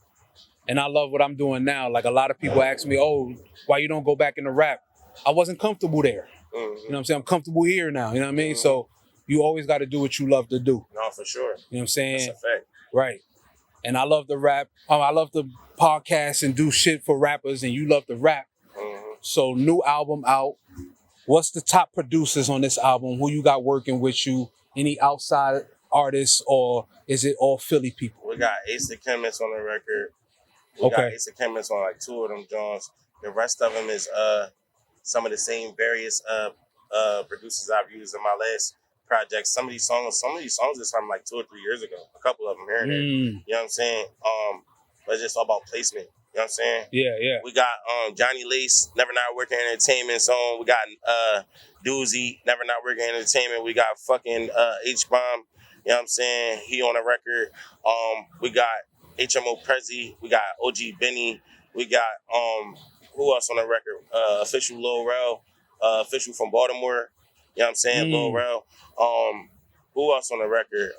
And I love what I'm doing now. Like, a lot of people ask me, oh, why you don't go back into rap? I wasn't comfortable there. You know what I'm saying? I'm comfortable here now. You know what I mean? So you always got to do what you love to do. No, for sure. You know what I'm saying? That's a fact. Right. And I love to rap. I love to podcast and do shit for rappers, and you love to rap. So new album out. What's the top producers on this album? Who you got working with you? Any outside artists, or is it all Philly people? We got Ace the Chemist on the record. We got Ace the Chemist on like 2 of them joints. The rest of them is some of the same various producers I've used in my last projects. Some of these songs is from like 2 or 3 years ago. A couple of them here and there. You know what I'm saying? But it's just all about placement. You know what I'm saying? Yeah, yeah. We got Johnny Lace, Never Not Working Entertainment song. We got Doozy, Never Not Working Entertainment. We got fucking H-Bomb. You know what I'm saying? He on the record. We got HMO Prezi. We got OG Benny. We got who else on the record? Official Lil Rel. Official from Baltimore. You know what I'm saying? Lil Rel. Who else on the record?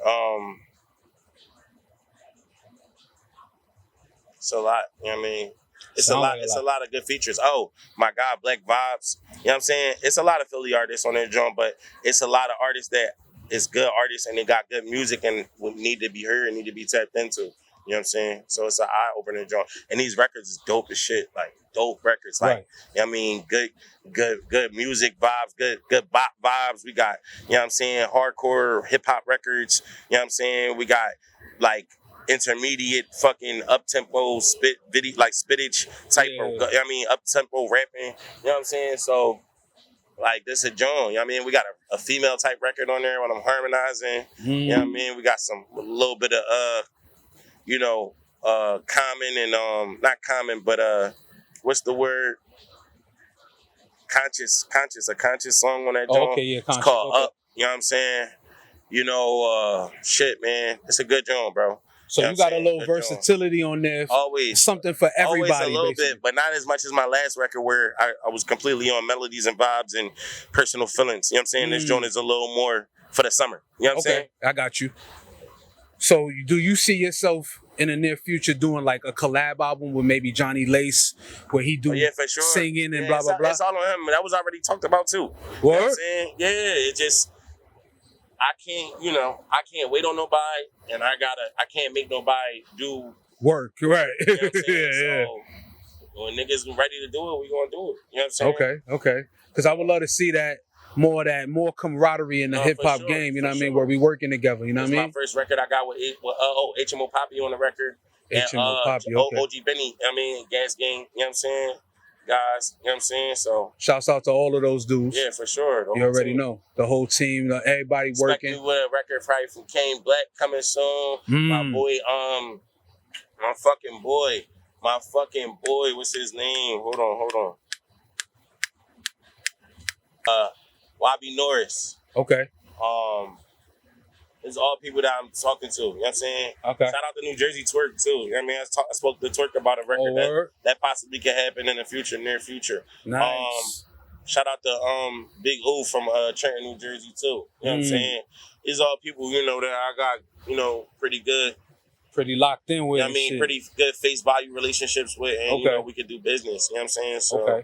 It's a lot. You know what I mean? It's a lot. It's a lot of good features. Oh, my God, Black Vibes. You know what I'm saying? It's a lot of Philly artists on their drum, but it's a lot of artists that is good artists and they got good music and would need to be heard and need to be tapped into. You know what I'm saying? So it's an eye-opener drum. And these records is dope as shit. Like, dope records. Like, you know what I mean? Good music vibes, good bop vibes. We got, you know what I'm saying, hardcore hip-hop records. You know what I'm saying? We got, like, intermediate fucking up-tempo spittage type of, you know what I mean, up-tempo rapping. You know what I'm saying? So, like, this is a joint. You know what I mean? We got a female type record on there when I'm harmonizing. You know what I mean? We got a little bit of, you know, common and, not common, but, what's the word? A conscious song on that joint. Okay, yeah, conscious. It's called Up. You know what I'm saying? You know, shit, man. It's a good joint, bro. So you got a little versatility on there. Always. Something for everybody. Always a little bit, but not as much as my last record where I was completely on melodies and vibes and personal feelings. You know what I'm saying? This joint is a little more for the summer. You know what I'm saying? I got you. So do you see yourself in the near future doing like a collab album with maybe Johnny Lace where he do for sure. singing and blah, blah, blah? It's all on him. That was already talked about too. Word? You know what I'm saying? Yeah, it just... I can't wait on nobody, and I can't make nobody do work, right? You know what I'm saying? So when niggas ready to do it, we gonna do it. You know what I'm saying? Okay. Because I would love to see more camaraderie in the hip hop game. You know what I mean? Where we working together. You know what I mean? My first record I got with HMO Poppy on the record. HMO Poppy, okay. OG Benny. I mean, Gas Gang. You know what I'm saying? Guys, you know what I'm saying? So shouts out to all of those dudes. Yeah, for sure. You already know. The whole team, everybody working. Expect with a record probably from Kane Black coming soon. My boy, my fucking boy, what's his name? Hold on. Wabi Norris. Okay. It's all people that I'm talking to. You know what I'm saying? Okay. Shout out to New Jersey Twerk, too. You know what I mean? I spoke to Twerk about a record that possibly could happen in the near future. Nice. Shout out to Big O from Trenton, New Jersey, too. You know what I'm saying? These all people, you know, that I got, pretty good. Pretty locked in with. You know what I mean? Pretty good face value relationships with. And, we could do business. You know what I'm saying? So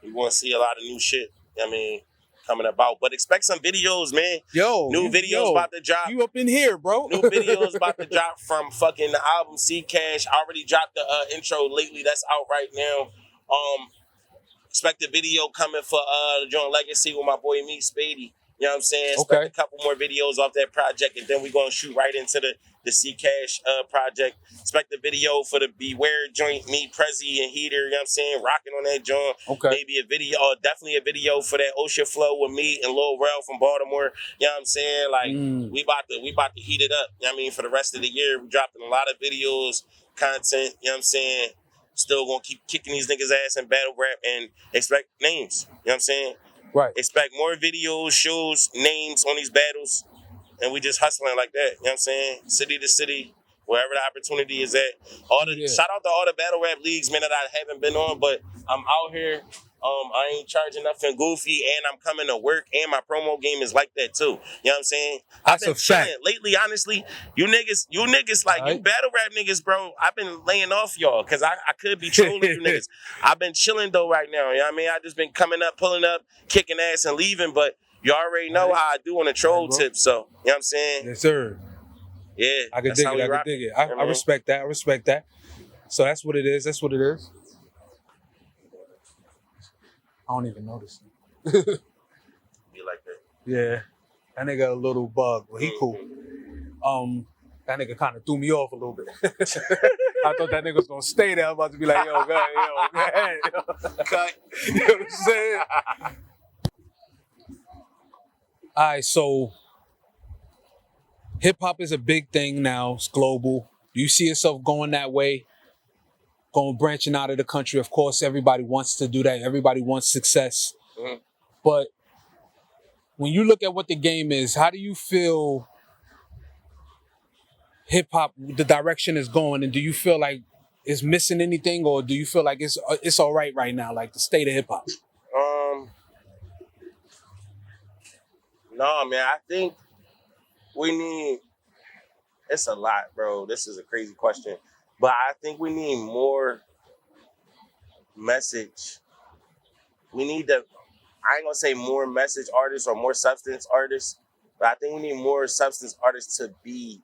we want to see a lot of new shit. You know what I mean? coming about. But expect some videos, man. New videos about to drop. You up in here, bro. New videos about to drop from fucking the album Ccash. I already dropped the intro lately. That's out right now. Expect a video coming for the Joint Legacy with my boy Meek Spady. You know what I'm saying? Expect a couple more videos off that project, and then we're going to shoot right into the Ccash project. Expect a video for the Beware joint, me, Prezi, and Heater, you know what I'm saying? Rocking on that joint. Okay. Maybe a video, definitely a video for that Ocean Flow with me and Lil Rel from Baltimore. You know what I'm saying? Like, we about to heat it up. You know what I mean? For the rest of the year, we're dropping a lot of videos, content, you know what I'm saying? Still going to keep kicking these niggas' ass in battle rap and expect names. You know what I'm saying? Right. Expect more videos, shows, names on these battles, and we just hustling like that. You know what I'm saying? City to city, wherever the opportunity is at. Shout out to all the battle rap leagues, man, that I haven't been on, but I'm out here. I ain't charging nothing goofy, and I'm coming to work, and my promo game is like that too. You know what I'm saying? That's I've been chilling lately, honestly. You niggas like you battle rap niggas, bro. I've been laying off y'all because I could be trolling you niggas. I've been chilling though right now. You know what I mean? I just been coming up, pulling up, kicking ass, and leaving. But you already know how I do on the troll tip. So you know what I'm saying? Yes, sir. Yeah, I can dig it. I respect that. I respect that. So that's what it is. That's what it is. I don't even notice him. Be like that. Yeah. That nigga a little bug, but he cool. That nigga kind of threw me off a little bit. I thought that nigga was gonna stay there. I'm about to be like, yo, go ahead. Cut. You know what I'm saying? All right, so hip hop is a big thing now. It's global. Do you see yourself going that way? Branching out of the country? Of course, everybody wants to do that. Everybody wants success. Mm-hmm. But when you look at what the game is, how do you feel hip hop, the direction is going, and do you feel like it's missing anything, or do you feel like it's all right now, like the state of hip hop? No, man, I think we need. It's a lot, bro. This is a crazy question. But I think we need more message. We need I ain't gonna say more message artists or more substance artists, but I think we need more substance artists to be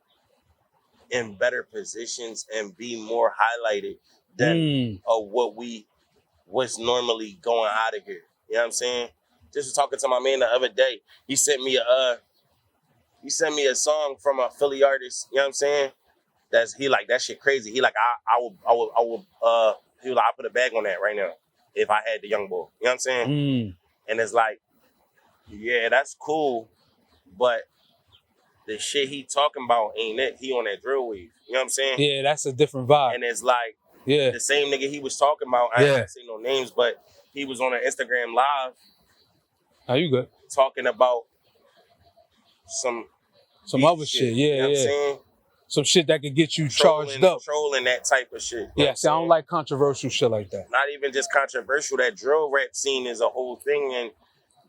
in better positions and be more highlighted than what's normally going out of here. You know what I'm saying? Just was talking to my man the other day. He sent me a song from a Philly artist, you know what I'm saying? He like that shit crazy. He like I will he was like, I put a bag on that right now if I had the young boy. You know what I'm saying? And it's like, yeah, that's cool, but the shit he talking about ain't it. He on that drill wave. You know what I'm saying? Yeah, that's a different vibe. And it's like the same nigga he was talking about. I ain't say no names, but he was on an Instagram live. Are you good? Talking about some other shit. Yeah, you know what I'm saying? Some shit that could get you charged up. Trolling that type of shit. Yeah, see, I don't like controversial shit like that. Not even just controversial. That drill rap scene is a whole thing, and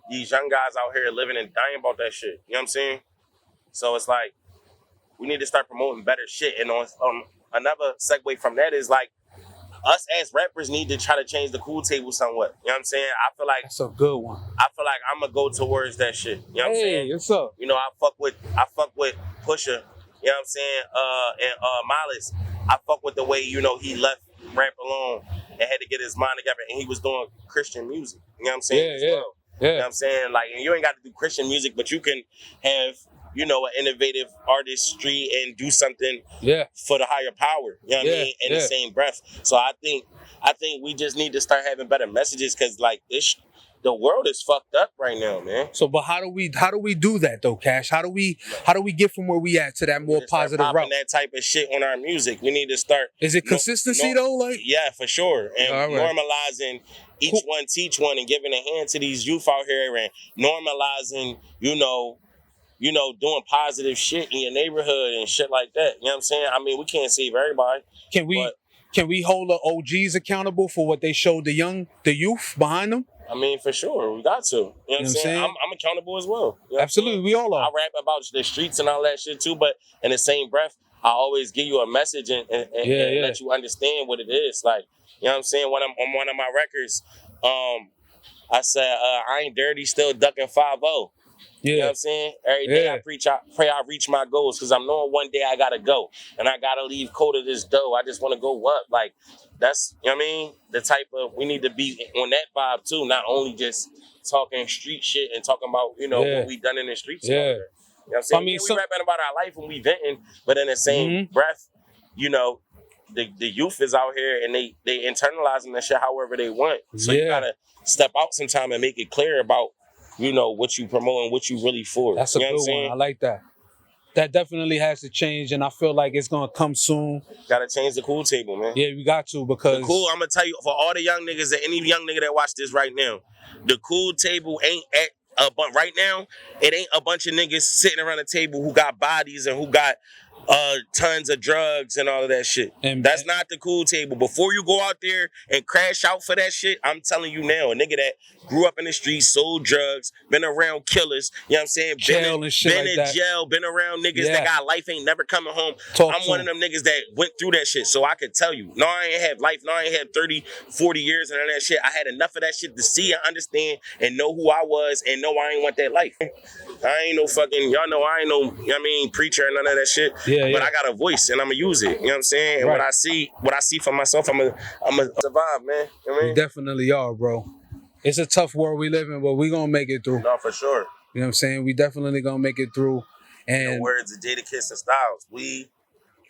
these young guys out here living and dying about that shit. You know what I'm saying? So it's like, we need to start promoting better shit. And on another segue from that is like, us as rappers need to try to change the cool table somewhat. You know what I'm saying? I feel like that's a good one. I feel like I'm gonna go towards that shit. You know what I'm saying? What's up? You know, I fuck with Pusha. You know what I'm saying? And Miles. I fuck with the way, you know, he left rap alone and had to get his mind together, and he was doing Christian music. You know what I'm saying? Yeah. You know what I'm saying? Like, and you ain't got to do Christian music, but you can have, you know, an innovative artistry and do something for the higher power. You know what I mean? In the same breath. So I think we just need to start having better messages, because like the world is fucked up right now, man. So, but how do we do that though, Cash? How do we get from where we at to that more positive route? That type of shit on our music. We need to start. Is it consistency though? Like, yeah, for sure. And normalizing each one teach one, and giving a hand to these youth out here, and normalizing, you know, doing positive shit in your neighborhood and shit like that. You know what I'm saying? I mean, we can't save everybody. Can we hold the OGs accountable for what they showed the youth behind them? I mean, for sure, we got to. You know what I'm saying? I'm accountable as well. You know absolutely, we all are. I rap about the streets and all that shit too, but in the same breath, I always give you a message and let you understand what it is. Like, you know what I'm saying? On one of my records, I said, I ain't dirty, still ducking 5-0. You know what I'm saying? Every day I pray I reach my goals because I'm knowing one day I gotta go and I gotta leave cold of this dough. I just want to go up. Like that's, you know what I mean? The type of, we need to be on that vibe too, not only just talking street shit and talking about, you know, what we done in the streets. You know what I'm saying? I mean, we rapping about our life and we venting, but in the same breath, you know, the youth is out here and they internalizing that shit however they want. So you gotta step out sometime and make it clear about, you know, what you promoting, what you really for. That's a good one. I like that. That definitely has to change, and I feel like it's gonna come soon. Gotta change the cool table, man. Yeah, we got to, because the cool. I'm gonna tell you, for all the young niggas, that any young nigga that watch this right now, the cool table ain't at right now. It ain't a bunch of niggas sitting around the table who got bodies and who got tons of drugs and all of that shit. And that's not the cool table. Before you go out there and crash out for that shit, I'm telling you now, a nigga that grew up in the streets, sold drugs, been around killers, you know what I'm saying? Been in jail, been around niggas that got life ain't never coming home. I'm one of them niggas that went through that shit, so I could tell you. No, I ain't have life. No, I ain't had 30, 40 years and all that shit. I had enough of that shit to see and understand and know who I was and know I ain't want that life. I ain't no fucking, y'all know I ain't no, you know what I mean, preacher and none of that shit. But I got a voice and I'm gonna use it. You know what I'm saying? And what I see for myself, I'm gonna survive, man. You know what I mean? We definitely are, bro. It's a tough world we live in, but we gonna make it through. No, for sure. You know what I'm saying? We definitely gonna make it through. And in the words of Jadakiss and Styles, we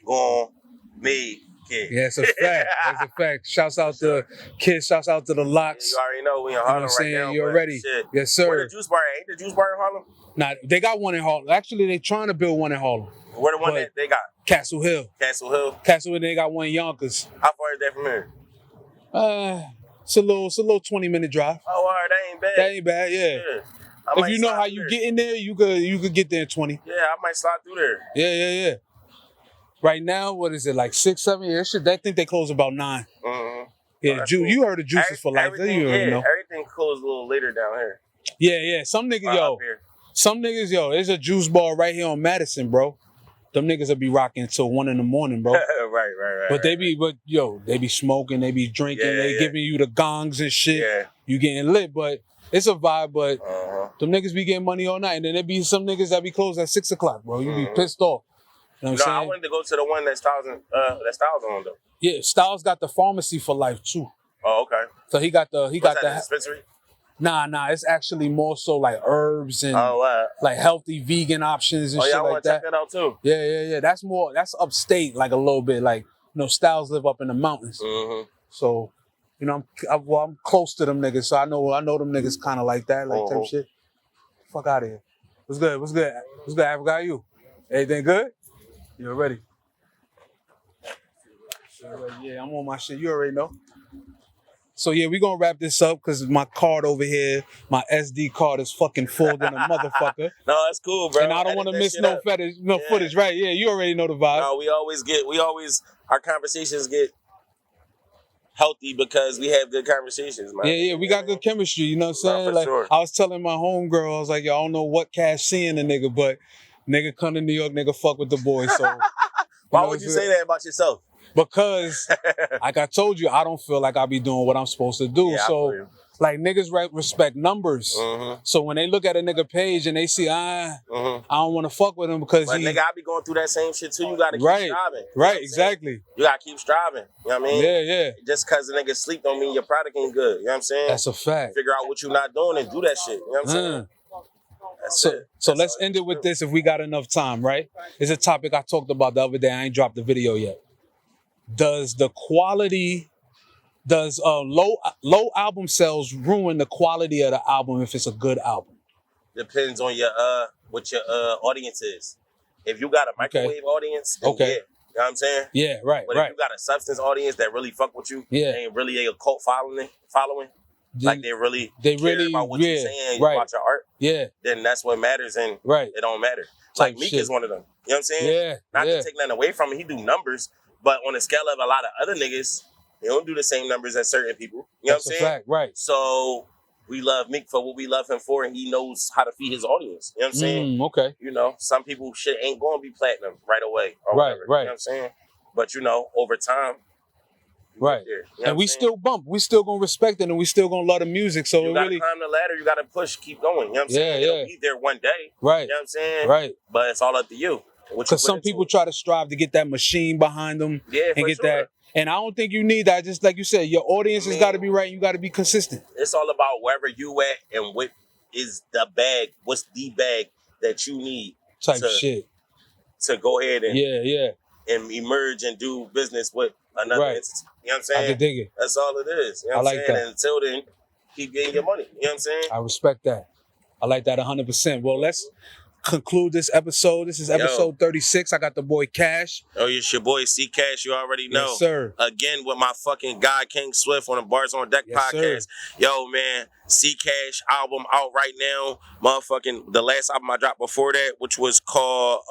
gon' make it. Yeah, it's a fact. It's a fact. Shouts out to Kiss. Shouts out to the Locks. You already know we in Harlem right now. You already. Yes, sir. Where the Juice Bar at? Ain't the Juice Bar in Harlem? Nah, they got one in Harlem. Actually, they trying to build one in Harlem. Where the one that they got? Castle Hill. Castle Hill. Castle Hill. They got one in Yonkers. How far is that from here? It's a little 20-minute drive. Oh, all right, that ain't bad. That ain't bad. Yeah. If you know how you get in there, you could get there in 20. Yeah, I might slide through there. Yeah. Right now, what is it, like 6, 7 years? Shit, I think they close about 9. Yeah, cool. You heard the Juices for life. You already know. Everything closed a little later down here. Yeah. Some niggas, there's a juice bar right here on Madison, bro. Them niggas will be rocking till 1 in the morning, bro. Right. But they be smoking, they be drinking, they giving you the gongs and shit. Yeah. You getting lit, but it's a vibe. But them niggas be getting money all night, and then there be some niggas that be closed at 6 o'clock, bro. You be pissed off. You know what I'm saying? I wanted to go to the one that Styles on though. Yeah, Styles got the pharmacy for life too. Oh, okay. So he got the dispensary. Nah, it's actually more so like herbs and like healthy vegan options and shit like that. I want to check that out too. Yeah. That's upstate, like a little bit. Like, you know, Styles live up in the mountains. So, you know, I'm close to them niggas, so I know them niggas kind of like that, like type shit. Fuck out of here. What's good, Africa? How you? Everything good? You ready? Yeah, I'm on my shit. You already know. So yeah, we gonna wrap this up because my card over here, my SD card is fucking full than a motherfucker. No, that's cool, bro. And I don't want to miss no footage, right? Yeah, you already know the vibe. No, our conversations get healthy because we have good conversations, man. Yeah, we got good chemistry, you know what I'm saying? No, like sure. I was telling my homegirl, I was like, yo, I don't know what Cash seeing the nigga, but nigga come to New York, nigga fuck with the boys. So why would you say that about yourself? Because, like I told you, I don't feel like I be doing what I'm supposed to do. Yeah, so, like, niggas respect numbers. So when they look at a nigga page and they see, I don't want to fuck with him because nigga, I be going through that same shit too. You got to keep striving. Right, exactly. You got to keep striving. You know what I mean? Yeah. Just because the nigga sleep don't mean your product ain't good. You know what I'm saying? That's a fact. Figure out what you're not doing and do that shit. You know what I'm saying? So let's end it with this if we got enough time, right? It's a topic I talked about the other day. I ain't dropped the video yet. Does low album sales ruin the quality of the album if it's a good album? Depends on your what your audience is. If you got a microwave audience, then yeah. You know what I'm saying? Yeah, right. But if you got a substance audience that really fuck with you, and really a cult following, like they really care about what you're saying, about your art, then that's what matters, and it don't matter. Like Meek is one of them. You know what I'm saying? Yeah. Not to take nothing away from him, he do numbers, but on the scale of a lot of other niggas, they don't do the same numbers as certain people. You know what I'm saying? Fact, right. So we love Meek for what we love him for, and he knows how to feed his audience. You know what I'm saying? Okay. You know, some people shit ain't going to be platinum right away. Or right. You know what I'm saying? But, you know, over time, Right. There. You know And we still bump. We still gonna respect it, and we still gonna love the music. So you gotta climb the ladder. You gotta push, keep going. You know what I'm saying? It'll be there one day. Right. You know what I'm saying? Right. But it's all up to you. Because some people try to strive to get that machine behind them and get that. And I don't think you need that. Just like you said, your audience has got to be right. You got to be consistent. It's all about wherever you at and what is the bag. What's the bag that you need shit to go ahead and and emerge and do business with another entity. You know what I'm saying? I can dig it. That's all it is. You know what I'm saying? that. And until then, keep getting your money. You know what I'm saying? I respect that. I like that 100%. Well, let's conclude this episode. This is episode 36. I got the boy Cash. Oh, it's your boy Ccash. You already know. Yes, sir. Again with my fucking guy King Swift on the Bars on Deck podcast. Sir. Yo, man, Ccash album out right now. Motherfucking the last album I dropped before that, which was called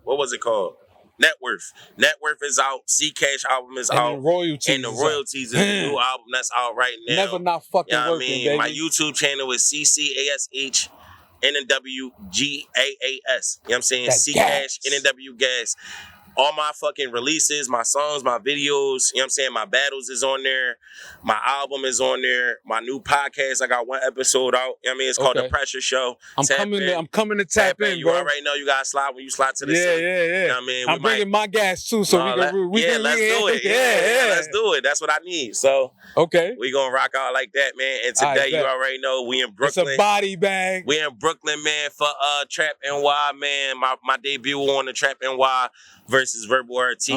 what was it called? Net Worth. Net Worth is out. Ccash album is out. And the royalties is the new album that's out right now. Never not fucking working, baby. My YouTube channel is CCASH. NNWGAAS. You know what I'm saying? Ccash, NNW Gas. All my fucking releases, my songs, my videos, you know what I'm saying? My battles is on there. My album is on there. My new podcast, I got one episode out. You know what I mean? It's called The Pressure Show. I'm coming to tap in, you bro. You already know you gotta slide when you slide to the scene. Yeah. You know what I mean? I'm bringing my gas too, so let's do it. Yeah, let's do it. That's what I need. So we gonna rock out like that, man. And today you already know we in Brooklyn. It's a body bag. We in Brooklyn, man, for Trap NY, man. My debut on the Trap NY versus Verbal Artist.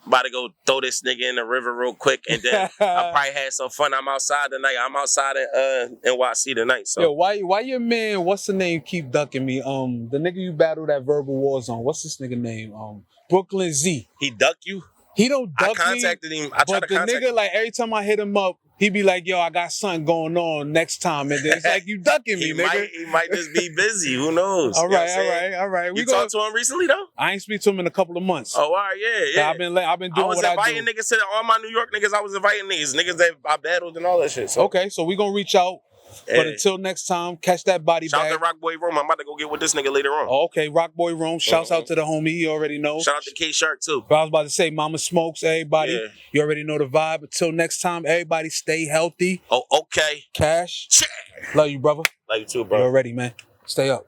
About to go throw this nigga in the river real quick, and then I probably had some fun. I'm outside tonight. I'm outside in NYC tonight. So why your man? What's the name? Keep ducking me. The nigga you battled at Verbal Warzone. What's this nigga name? Brooklyn Z. He duck you? He don't duck me. I contacted him. I tried to contact him. But the nigga, like every time I hit him up, he be like, yo, I got something going on next time. And then it's like, you ducking me, nigga. He might just be busy. Who knows? All right. You talked to him recently, though? I ain't speak to him in a couple of months. Oh, all right, yeah. I've been doing what I do. I was inviting niggas to all my New York niggas. I was inviting niggas that I battled and all that shit. So. Okay, so we gonna reach out. But until next time, catch that body Shout bag. Shout out to Rockboy Rome. I'm about to go get with this nigga later on. Oh, okay, Rockboy Rome. Shouts out to the homie. You already know. Shout out to K-Shark, too. But I was about to say, Mama Smokes, everybody. Yeah. You already know the vibe. Until next time, everybody stay healthy. Oh, okay. Cash. Love you, brother. Love you, too, bro. You already, man. Stay up.